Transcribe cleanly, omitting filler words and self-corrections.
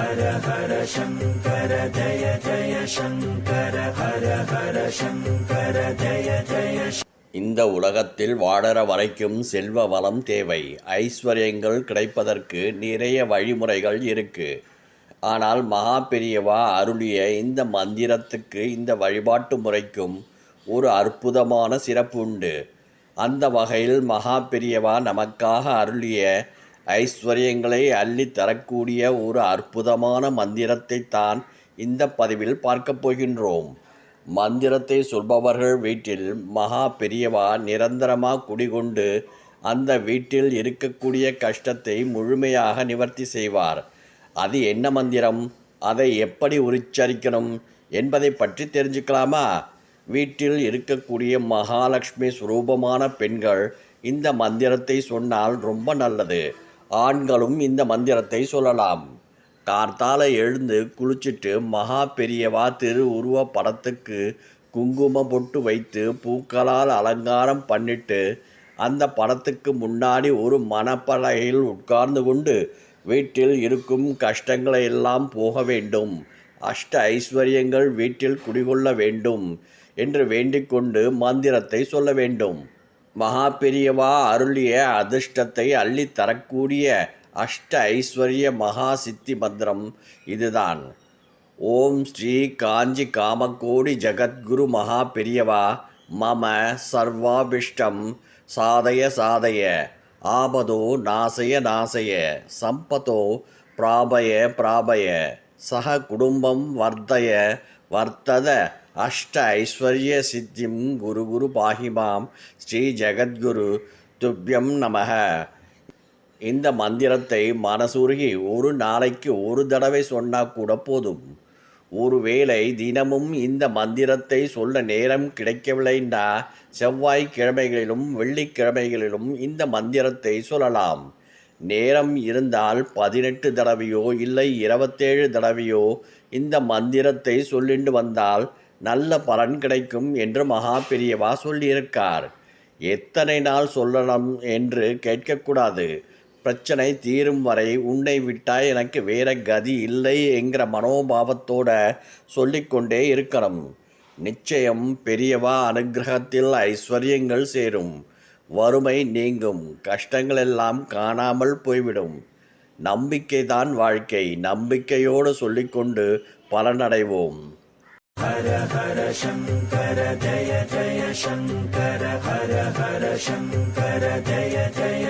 ஹர ஹர சங்கர ஜய ஜய சங்கர ஹர ஹர சங்கர ஜய ஜய. இந்த உலகத்தில் வாழற வரைக்கும் செல்வ வளம் தேவை, ஐஸ்வர்யங்கள் கிடைப்பதற்கு நிறைய வழிமுறைகள் இருக்கு. ஆனால் மகா பெரியவா அருளிய இந்த மந்திரத்துக்கு, இந்த வழிபாட்டு முறைக்கும் ஒரு அற்புதமான சிறப்பு உண்டு. அந்த வகையில் மகா பெரியவா நமக்காக அருளிய ஐஸ்வர்யங்களை அள்ளி தரக்கூடிய ஒரு அற்புதமான மந்திரத்தை தான் இந்த பதிவில் பார்க்க போகின்றோம். மந்திரத்தை சொல்பவர்கள் வீட்டில் மகா பெரியவா நிரந்தரமாக குடிகொண்டு அந்த வீட்டில் இருக்கக்கூடிய கஷ்டத்தை முழுமையாக நிவர்த்தி செய்வார். அது என்ன மந்திரம், அதை எப்படி உச்சரிக்கணும் என்பதை பற்றி தெரிஞ்சுக்கலாமா? வீட்டில் இருக்கக்கூடிய மகாலட்சுமி சுரூபமான பெண்கள் இந்த மந்திரத்தை சொன்னால் ரொம்ப நல்லது. ஆண்களும் இந்த மந்திரத்தை சொல்லலாம். கார்த்தால எழுந்து குளிச்சுட்டு மகா பெரியவா திரு உருவ படத்துக்கு குங்குமம் பொட்டு வைத்து பூக்களால் அலங்காரம் பண்ணிட்டு அந்த படத்துக்கு முன்னாடி ஒரு மணப்பலகையில் உட்கார்ந்து கொண்டு வீட்டில் இருக்கும் கஷ்டங்களை எல்லாம் போக வேண்டும், அஷ்ட ஐஸ்வர்யங்கள் வீட்டில் குடிகொள்ள வேண்டும் என்று வேண்டிக்கொண்டு மந்திரத்தை சொல்ல வேண்டும். மகா பெரியவா அருளிய அதிர்ஷ்டத்தை அள்ளி தரக்கூடிய அஷ்ட ஐஸ்வர்ய மகா சித்தி மந்திரம் இதுதான். ஓம் ஸ்ரீ காஞ்சி காமகோடி ஜகத்குரு மகா பெரியவா மம சர்வாபிஷ்டம் சாதய சாதய, ஆபதோ நாசய நாசய, சம்பதோ பிராபய பிராபய, சக குடும்பம் வர்த்தய வர்த்தத, அஷ்ட ஐஸ்வர்ய சித்திம் குரு குரு பாகிமாம் ஸ்ரீ ஜெகத்குரு துப்யம் நமக. இந்த மந்திரத்தை மனசுருகி ஒரு நாளைக்கு ஒரு தடவை சொன்னால் கூட போதும். ஒருவேளை தினமும் இந்த மந்திரத்தை சொல்ல நேரம் கிடைக்கவில்லைன்னா செவ்வாய்க்கிழமைகளிலும் வெள்ளிக்கிழமைகளிலும் இந்த மந்திரத்தை சொல்லலாம். நேரம் இருந்தால் 18 தடவையோ இல்லை 27 தடவையோ இந்த மந்திரத்தை சொல்லிட்டு வந்தால் நல்ல பலன் கிடைக்கும் என்று மகா பெரியவா சொல்லியிருக்கார். எத்தனை நாள் சொல்லலாம் என்று கேட்கக்கூடாது. பிரச்சனை தீரும் வரை உன்னை விட்டால் எனக்கு வேற கதி இல்லை என்கிற மனோபாவத்தோட சொல்லிக்கொண்டே இருக்கணும். நிச்சயம் பெரியவா அனுகிரகத்தில் ஐஸ்வர்யங்கள் சேரும், வறுமை நீங்கும், கஷ்டங்கள் எல்லாம் காணாமல் போய்விடும். நம்பிக்கைதான் வாழ்க்கை. நம்பிக்கையோடு சொல்லிக்கொண்டு பலனடைவோம். ஹர ஹர சங்கர ஜய ஜய சங்கர ஹர ஹர சங்கர ஜய ஜய